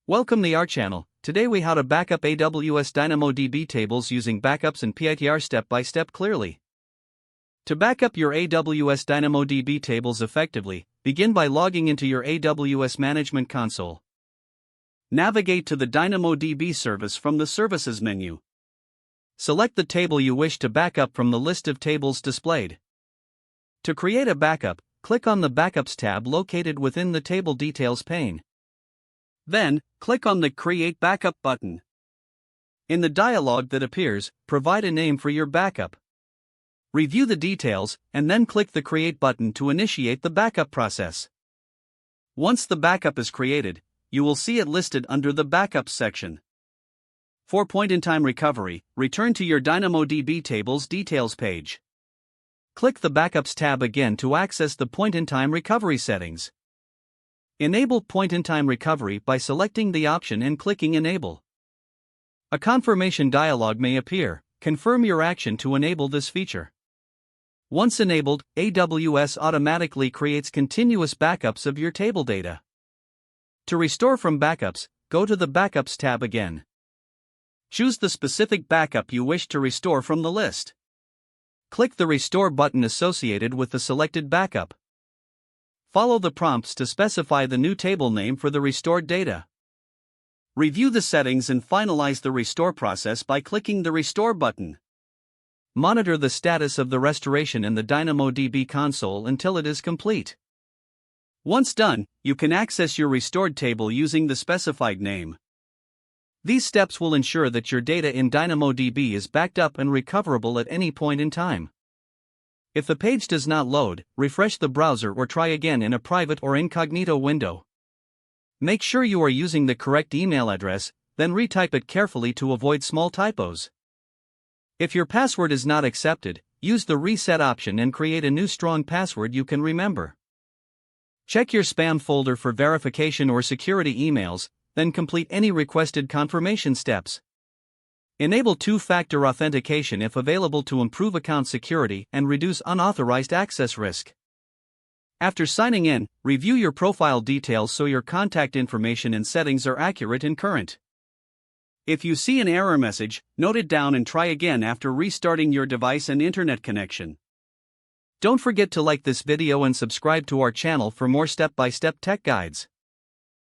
Welcome to our channel. Today we how to backup AWS DynamoDB tables using backups and PITR step by step clearly. To backup your AWS DynamoDB tables effectively, begin by logging into your AWS Management Console. Navigate to the DynamoDB service from the Services menu. Select the table you wish to backup from the list of tables displayed. To create a backup, click on the Backups tab located within the Table Details pane. Then, click on the Create Backup button. In the dialog that appears, provide a name for your backup. Review the details, and then click the Create button to initiate the backup process. Once the backup is created, you will see it listed under the Backups section. For point-in-time recovery, return to your DynamoDB tables details page. Click the Backups tab again to access the point-in-time recovery settings. Enable point-in-time recovery by selecting the option and clicking Enable. A confirmation dialog may appear. Confirm your action to enable this feature. Once enabled, AWS automatically creates continuous backups of your table data. To restore from backups, go to the Backups tab again. Choose the specific backup you wish to restore from the list. Click the Restore button associated with the selected backup. Follow the prompts to specify the new table name for the restored data. Review the settings and finalize the restore process by clicking the Restore button. Monitor the status of the restoration in the DynamoDB console until it is complete. Once done, you can access your restored table using the specified name. These steps will ensure that your data in DynamoDB is backed up and recoverable at any point in time. If the page does not load, refresh the browser or try again in a private or incognito window. Make sure you are using the correct email address, then retype it carefully to avoid small typos. If your password is not accepted, use the reset option and create a new strong password you can remember. Check your spam folder for verification or security emails, then complete any requested confirmation steps. Enable two-factor authentication if available to improve account security and reduce unauthorized access risk. After signing in, review your profile details so your contact information and settings are accurate and current. If you see an error message, note it down and try again after restarting your device and internet connection. Don't forget to like this video and subscribe to our channel for more step-by-step tech guides.